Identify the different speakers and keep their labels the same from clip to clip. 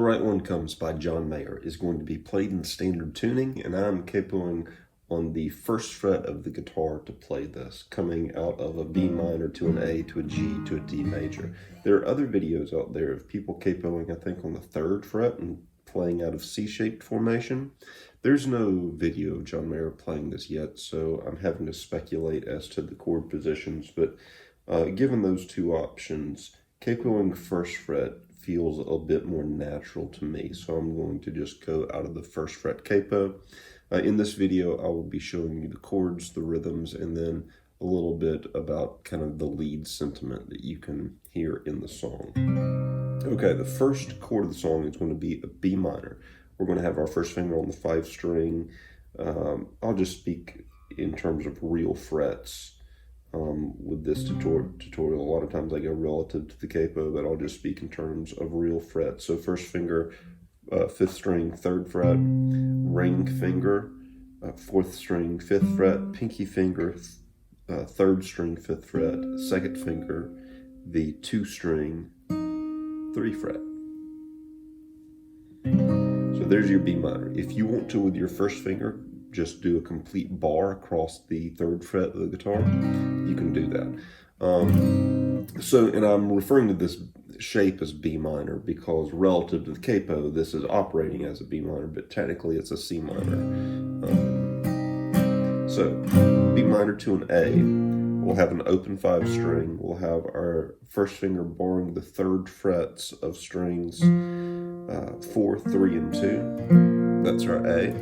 Speaker 1: Right One Comes by John Mayer is going to be played in standard tuning, and I'm capoing on the first fret of the guitar to play this, coming out of a B minor to an A to a G to a D major. There are other videos out there of people capoing, I think, on the third fret and playing out of C-shaped formation. There's no video of John Mayer playing this yet, so I'm having to speculate as to the chord positions, but given those two options, capoing first fret feels a bit more natural to me, so I'm going to just go out of the first fret capo. In this video, I will be showing you the chords, the rhythms, and then a little bit about kind of the lead sentiment that you can hear in the song. Okay, the first chord of the song is going to be a B minor. We're going to have our first finger on the 5 string. I'll just speak in terms of real frets with this tutorial. A lot of times I go relative to the capo, but I'll just speak in terms of real frets. So first finger, 5th string, 3rd fret, ring finger, 4th string, 5th fret, pinky finger, 3rd string, 5th fret, 2nd finger, the 2 string, 3 fret. So there's your B minor. If you want to, with your first finger, just do a complete bar across the 3rd fret of the guitar, you can do that. And I'm referring to this shape as B minor because relative to the capo, this is operating as a B minor, but technically it's a C minor. So B minor to an A, we'll have an open 5 string. We'll have our first finger barring the 3rd frets of strings 4, 3, and 2. That's our A.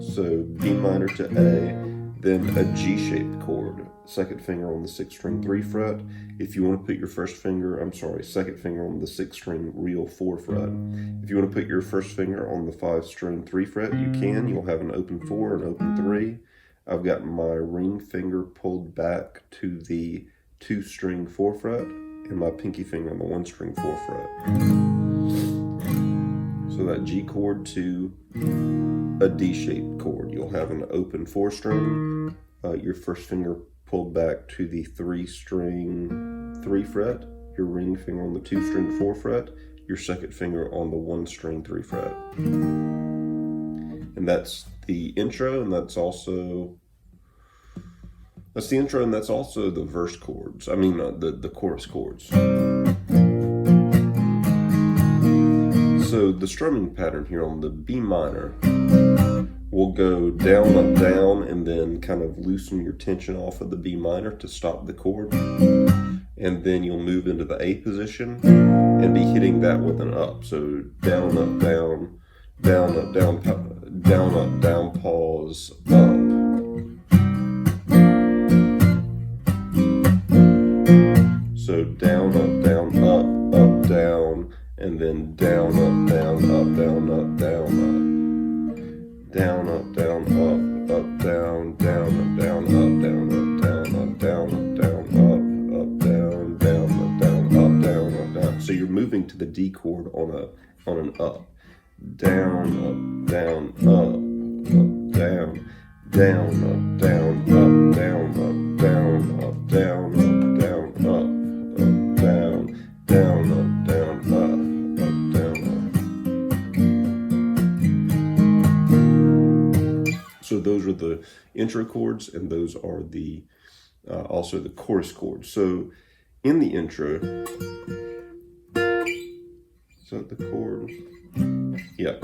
Speaker 1: So B minor to A, then a G-shaped chord. 2nd finger on the 6th string, 3 fret. If you want to put your second finger on the 6th string, real 4 fret. If you want to put your first finger on the 5 string, 3 fret, you can. You'll have an open 4, an open 3. I've got my ring finger pulled back to the 2 string, 4 fret, and my pinky finger on the 1 string, 4 fret. So that G chord to a D-shaped chord. You'll have an open 4 string, your first finger pulled back to the 3 string, 3 fret, your ring finger on the 2 string, 4 fret, your 2nd finger on the 1 string, 3 fret. And that's the intro, and that's also the verse chords. I mean, the chorus chords. So the strumming pattern here on the B minor will go down, up, down, and then kind of loosen your tension off of the B minor to stop the chord. And then you'll move into the A position and be hitting that with an up. So down, up, down, down, up, down, down, up, down, pause, up. So down, up, down, up, down, and then down, up, down, up, down, up, down, up. Down, up, down, up, down, down, up, down, up, down, up, down, up, down, up, down, up, down, down, up, down, up, down, up, down. So you're moving to the D chord on an up. Down, up, down, up, down, down, up, down, up, down, up, down, up, down, up, down, up, down, down, up, down, up, down, up. So those are the intro chords, and those are the also the chorus chords. So in the intro, so the chord, yeah.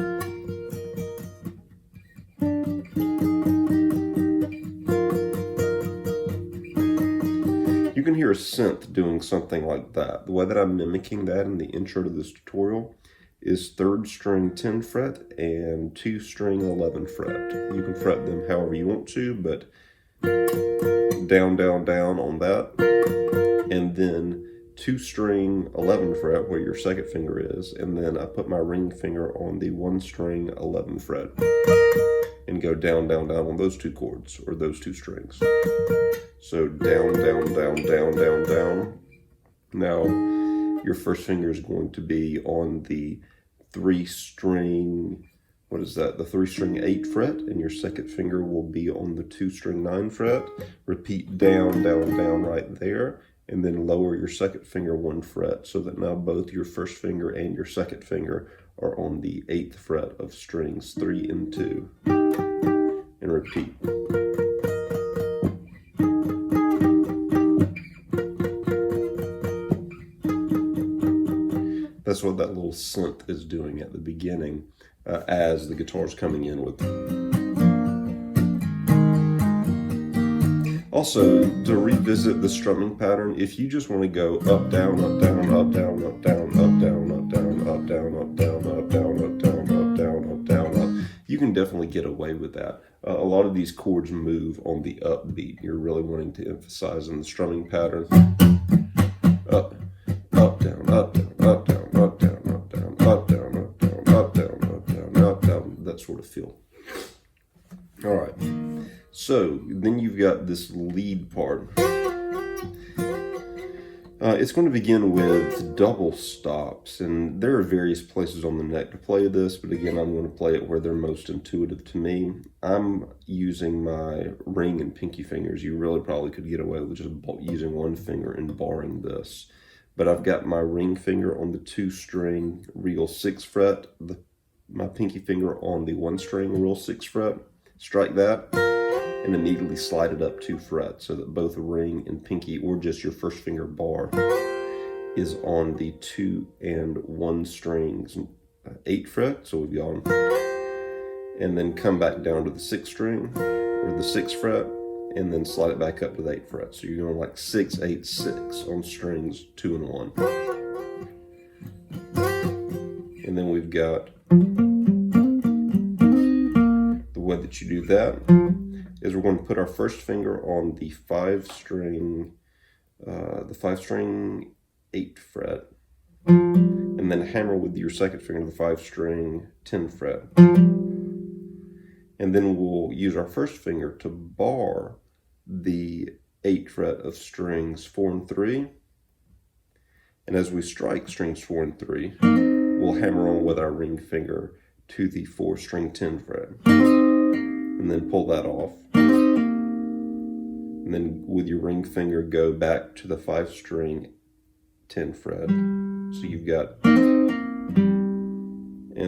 Speaker 1: You can hear a synth doing something like that. The way that I'm mimicking that in the intro to this tutorial is 3rd string 10 fret and 2 string 11 fret. You can fret them however you want to, but down, down, down on that, and then 2 string 11 fret where your 2nd finger is, and then I put my ring finger on the 1 string 11 fret and go down, down, down on those 2 chords or those 2 strings. So down, down, down, down, down, down. Now your first finger is going to be on the 3 string, what is that? The 3 string 8 fret, and your 2nd finger will be on the 2 string 9 fret. Repeat down, down, down right there, and then lower your 2nd finger 1 fret so that now both your first finger and your 2nd finger are on the 8th fret of strings 3 and 2. And repeat. That's what that little synth is doing at the beginning as the guitar's coming in with. Also, to revisit the strumming pattern, if you just want to go up, down, up, down, up, down, up, down, up, down, up, down, up, down, up, down, up, down, up, down, up, down, up, down, up, you can definitely get away with that. A lot of these chords move on the upbeat. You're really wanting to emphasize in the strumming pattern. Up, up, down, up, down, up, down, up, down, up, down, up, down, up, down, up, down, up, down, up, down, that sort of feel. All right. So then you've got this lead part. It's going to begin with double stops, and there are various places on the neck to play this, but again, I'm going to play it where they're most intuitive to me. I'm using my ring and pinky fingers. You really probably could get away with just using one finger and barring this. But I've got my ring finger on the 2-string real 6th fret, my pinky finger on the 1-string real 6th fret. Strike that, and immediately slide it up 2 frets so that both ring and pinky, or just your first finger bar, is on the 2 and 1 strings 8th fret. So we've gone, and then come back down to the 6th string or the 6th fret, and then slide it back up to the 8th fret. So you're going like 6, 8, 6 on strings 2 and 1. And then we've got the way that you do that is we're going to put our first finger on the 5-string, 8th fret, and then hammer with your second finger the 5-string 10th fret. And then we'll use our first finger to bar the 8th fret of strings 4 and 3. And as we strike strings 4 and 3, we'll hammer on with our ring finger to the 4-string 10th fret. And then pull that off. And then with your ring finger, go back to the 5-string 10th fret. So you've got, and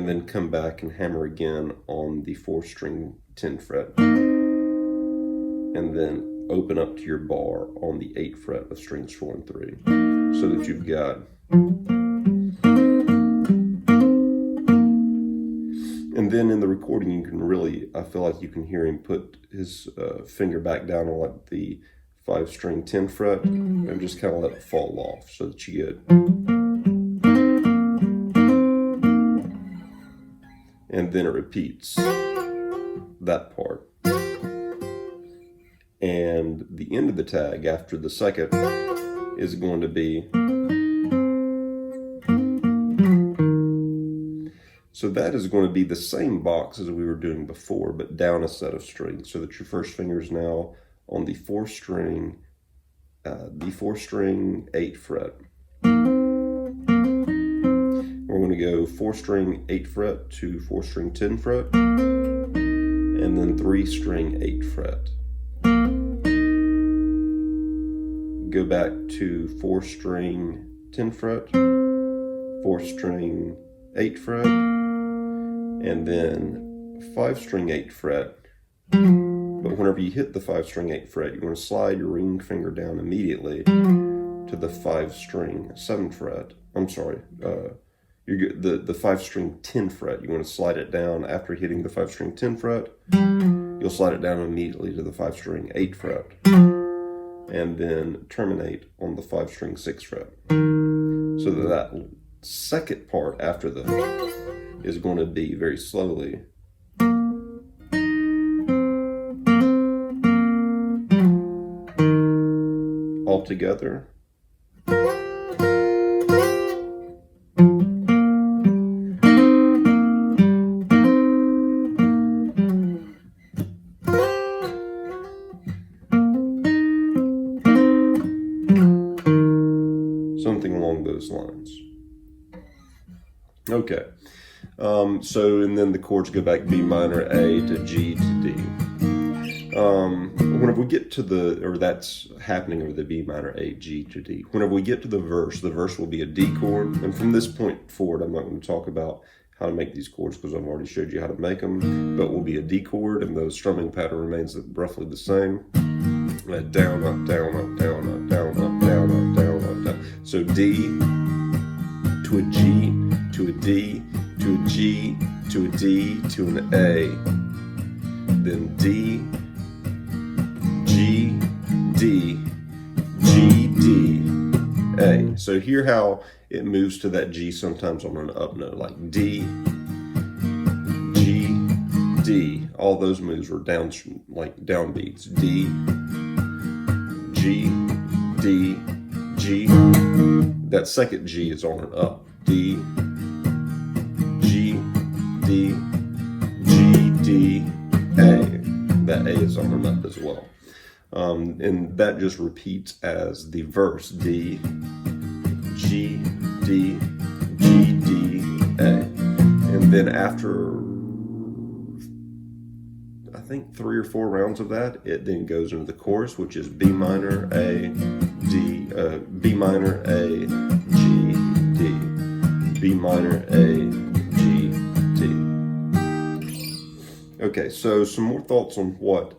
Speaker 1: then come back and hammer again on the 4-string 10th fret. And then open up to your bar on the 8th fret of strings 4 and 3. So that you've got. And then in the recording, you can really, I feel like you can hear him put his finger back down on like the 5-string 10th fret and just kind of let it fall off so that you get. And then it repeats that part. And the end of the tag after the second is going to be. So that is going to be the same box as we were doing before, but down a set of strings, so that your first finger is now on the 4-string 8th fret. We're going to go 4-string 8th fret to 4-string 10th fret, and then 3-string 8th fret. Go back to 4-string 10th fret, 4-string 8th fret, and then 5-string 8th fret. But whenever you hit the 5-string 8th fret, you're going to slide your ring finger down immediately to the 5-string 7th fret. I'm sorry, the 5-string 10th fret. You're going to slide it down after hitting the 5-string 10th fret. You'll slide it down immediately to the 5-string 8th fret, and then terminate on the 5-string 6th fret. So that second part after the is going to be very slowly. All together. Something along those lines. Okay. And then the chords go back B minor, A to G to D. Whenever we get to that's happening over the B minor, A, G to D. Whenever we get to the verse will be a D chord. And from this point forward, I'm not going to talk about how to make these chords because I've already showed you how to make them, but will be a D chord, and the strumming pattern remains roughly the same. Down, up, down, up, down, up, down, up, down, up, down, up, down. So D to a G, to a D, to a G, to a D, to an A. Then D, G, D, G, D, A. So hear how it moves to that G sometimes on an up note, like D, G, D. All those moves were down, like downbeats. D, G, D, G. That second G is on an up. D, G, D, G, D, A. That A is on an up as well. And that just repeats as the verse. D, G, D, G, D, A. And then after, I think 3 or 4 rounds of that, it then goes into the chorus, which is B minor, A, D, B minor, A, G, D. B minor, A, G, D. Okay, so some more thoughts on what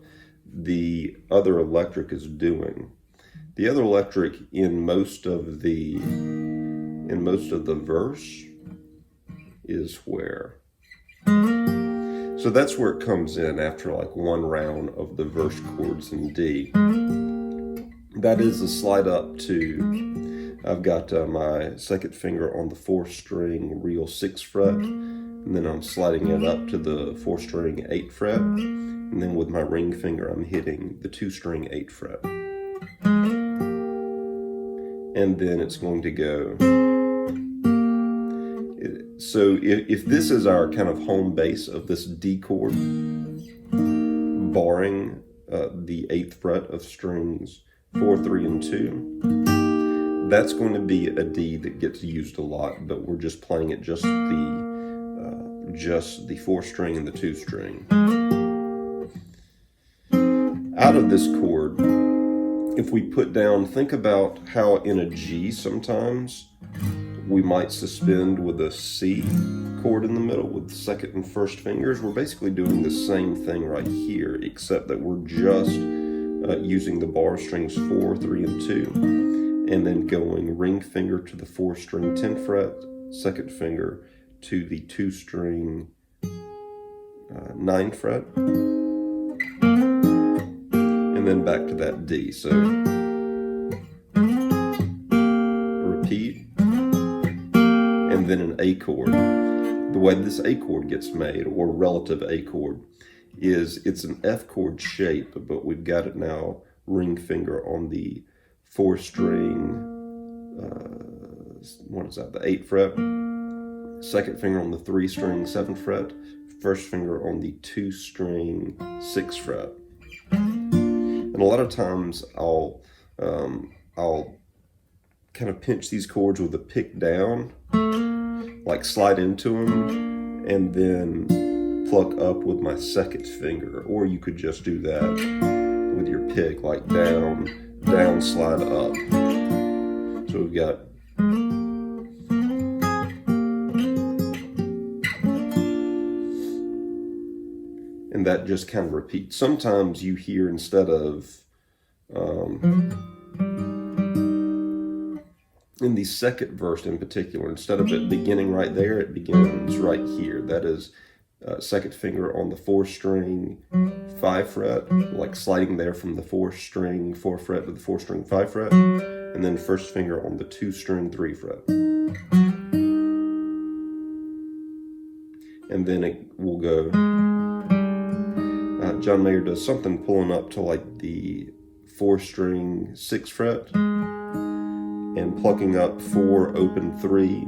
Speaker 1: the other electric is doing. The other electric in most of the verse is where? So that's where it comes in after like 1 round of the verse chords in D. That is a slide up to, I've got my 2nd finger on the 4th string real 6th fret, and then I'm sliding it up to the 4th string 8th fret, and then with my ring finger I'm hitting the 2 string 8th fret. And then it's going to go. So if this is our kind of home base of this D chord, barring the 8th fret of strings 4, 3, and 2, that's going to be a D that gets used a lot, but we're just playing it just the 4th string and the 2 string. Out of this chord, if we put down, think about how in a G sometimes we might suspend with a C chord in the middle with the 2nd and 1st fingers. We're basically doing the same thing right here, except that we're just using the bar strings 4, 3, and 2, and then going ring finger to the 4th string 10th fret, 2nd finger to the 2 string 9th fret, and then back to that D. So repeat, and then an A chord. The way this A chord gets made, or relative A chord, is it's an F chord shape, but we've got it now ring finger on the 4th string, what is that, the 8th fret, 2nd finger on the 3 string 7th fret, 1st finger on the 2 string 6th fret. And a lot of times I'll kind of pinch these chords with a pick down, like slide into them, and then pluck up with my 2nd finger. Or you could just do that with your pick, like down, down, slide up. So we've got and that just kind of repeats. Sometimes you hear, instead of in the 2nd verse in particular, instead of it beginning right there, it begins right here. That is 2nd finger on the 4th string 5th fret, like sliding there from the 4th string 4th fret to the 4th string 5th fret, and then 1st finger on the 2 string 3 fret. And then it will go, John Mayer does something pulling up to like the 4th string 6th fret, and plucking up 4, open 3,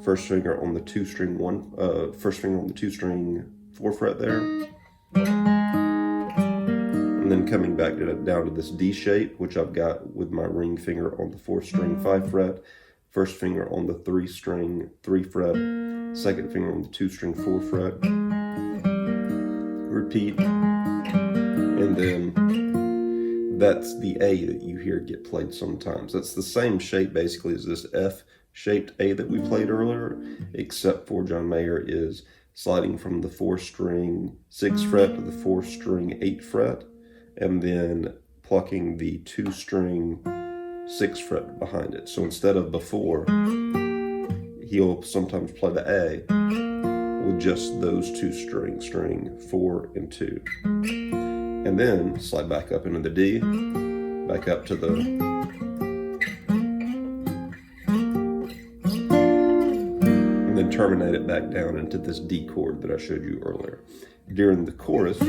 Speaker 1: 1st finger on the 2 string 1, 1st finger on the 2 string 4 fret there, and then coming back down to this D shape, which I've got with my ring finger on the 4th string 5 fret, 1st finger on the 3 string 3 fret, 2nd finger on the 2 string 4 fret, repeat, and then that's the A that you hear get played sometimes. That's the same shape basically as this F shaped A that we played earlier, except for John Mayer is sliding from the 4-string 6th fret to the 4-string 8th fret, and then plucking the 2-string 6th fret behind it. So instead of before, he'll sometimes play the A with just those 2 strings, string 4 and 2. And then slide back up into the D, back up to the, and then terminate it back down into this D chord that I showed you earlier. During the chorus,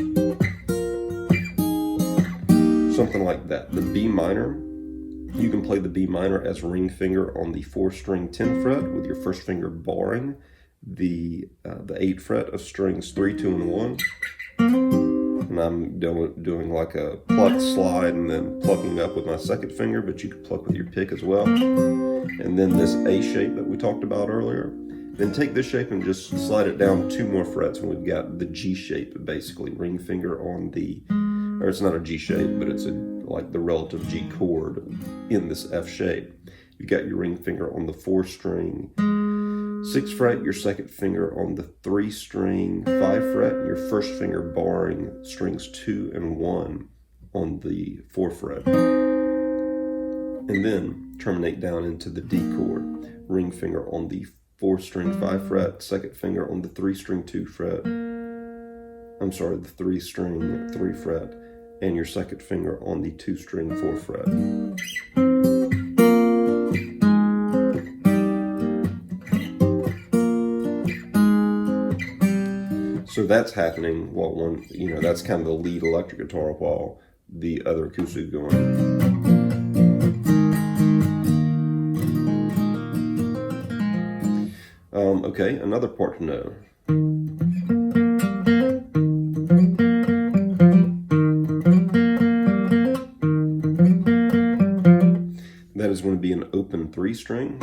Speaker 1: something like that. The B minor, you can play the B minor as ring finger on the 4-string 10th fret with your first finger barring the 8th fret of strings 3, 2, and 1. And I'm doing like a pluck, slide, and then plucking up with my second finger, but you could pluck with your pick as well. And then this A shape that we talked about earlier. Then take this shape and just slide it down 2 more frets, and we've got the G shape, basically. Ring finger on the, or it's not a G shape, but it's like the relative G chord in this F shape. You've got your ring finger on the 4-string 6th fret, your second finger on the 3-string 5th fret, and your first finger barring strings 2 and 1 on the 4th fret. And then terminate down into the D chord. Ring finger on the 4-string 5th fret, second finger on the 3-string 2 fret. I'm sorry, the 3-string 3 fret, and your second finger on the 2-string 4 fret. So that's happening while one, that's kind of the lead electric guitar while the other acoustic is going. Okay, another part to know. That is going to be an open 3-string.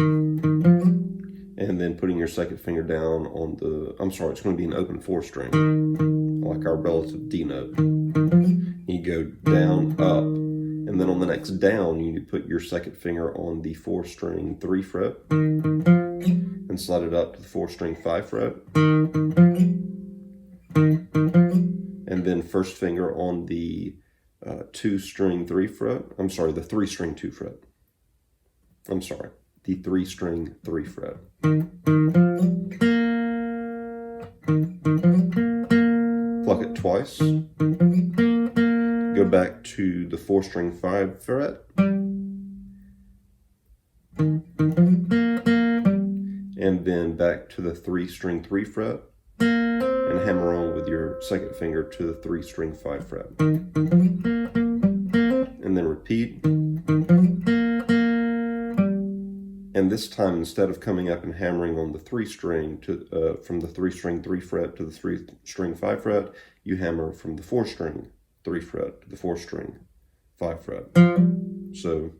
Speaker 1: And then putting your second finger down on the, it's going to be an open 4-string, like our relative D note. You go down, up, and then on the next down, you need to put your second finger on the 4-string 3 fret, and slide it up to the 4-string 5 fret. And then first finger on the 2-string 3 fret, the 3-string 2 fret. The 3-string 3 fret. Pluck it twice. Go back to the 4-string 5 fret. And then back to the 3-string 3 fret. And hammer on with your second finger to the 3-string 5 fret. And then repeat. And this time, instead of coming up and hammering on the 3-string from the 3-string 3 fret to the 3-string 5 fret, you hammer from the 4-string 3 fret to the 4-string 5 fret. So,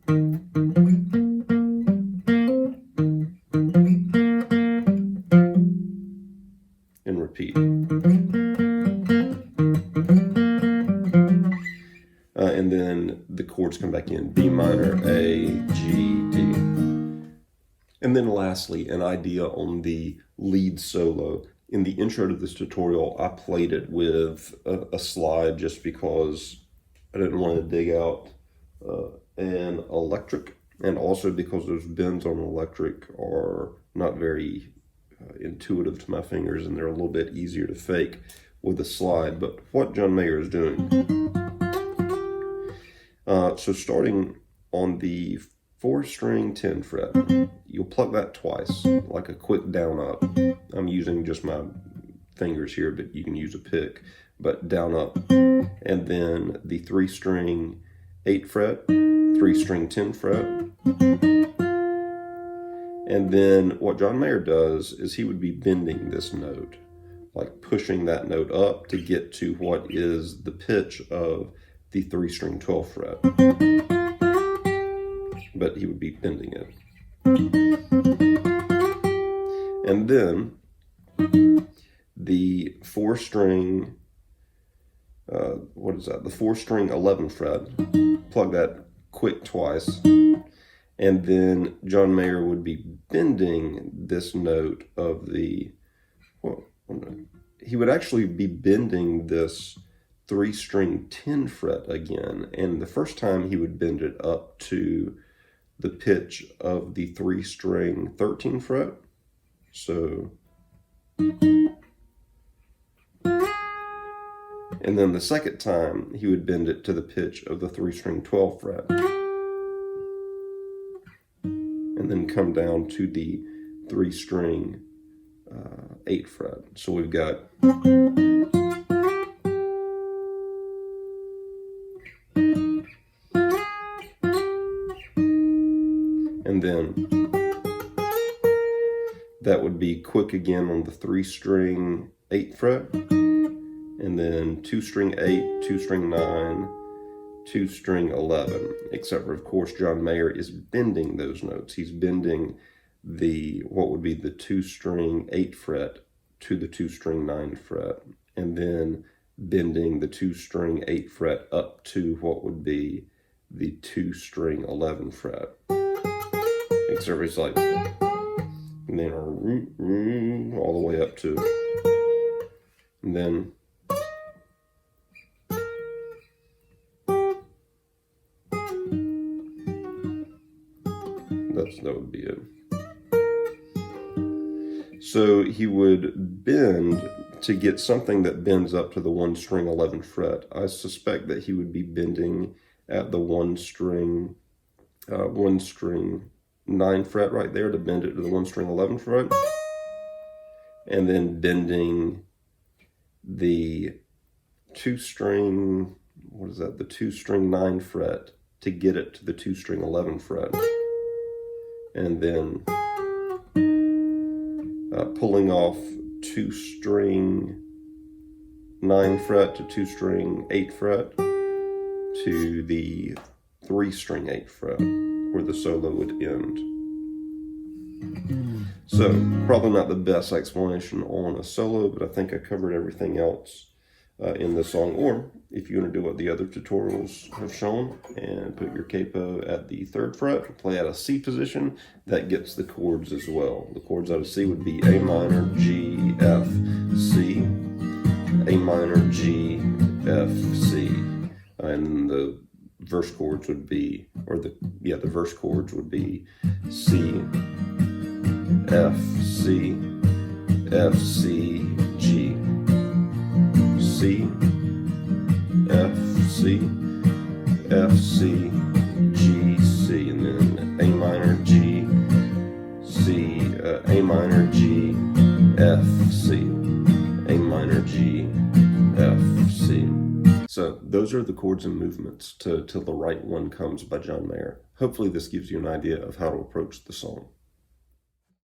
Speaker 1: and repeat. And then the chords come back in: B minor, A, G, D. And then lastly, an idea on the lead solo. In the intro to this tutorial, I played it with a slide just because I didn't want to dig out an electric, and also because those bends on an electric are not very intuitive to my fingers, and they're a little bit easier to fake with a slide. But what John Mayer is doing. So starting on the 4-string 10 fret, you'll pluck that twice, like a quick down up. I'm using just my fingers here, but you can use a pick, but down up. And then the 3-string 8 fret, 3-string 10 fret. And then what John Mayer does is he would be bending this note, like pushing that note up to get to what is the pitch of the 3-string 12 fret. But he would be bending it. And then the 4-string, the 4-string 11 fret, plug that quick twice, And then John Mayer would be bending this note of the, well, he would actually be bending this 3-string 10 fret again. And the first time he would bend it up to the pitch of the 3-string 13 fret. So, and then the second time he would bend it to the pitch of the 3-string 12 fret. And then come down to the 3-string 8 fret. So we've got and then that would be quick again on the 3-string 8 fret, and then 2-string 8, 2-string 9, 2-string 11, except for, of course, John Mayer is bending those notes. He's bending the, what would be the 2-string 8 fret to the 2-string 9 fret, and then bending the 2-string 8 fret up to what would be the 2-string 11 fret. Except it's like, and then all the way up to, and then that would be it. So he would bend to get something that bends up to the 1-string 11 fret. I suspect that he would be bending at the 1-string 9 fret right there to bend it to the 1-string 11 fret, and then bending the 2-string, what is that, the 2-string 9 fret to get it to the 2-string 11 fret, and then pulling off 2-string 9 fret to 2-string 8 fret to the 3-string 8 fret, where the solo would end. So, probably not the best explanation on a solo, but I think I covered everything else in the song. Or, if you want to do what the other tutorials have shown, and put your capo at the 3rd fret, play at a C position, that gets the chords as well. The chords out of C would be A minor, G, F, C, A minor, G, F, C, and the verse chords would be, the verse chords would be C, F, C, F, C, G, C, F, C, F, C, G, C, and then A minor, G, C, A minor, G, F, C, A minor, G, F, C. So those are the chords and movements to Till the Right One Comes by John Mayer. Hopefully this gives you an idea of how to approach the song.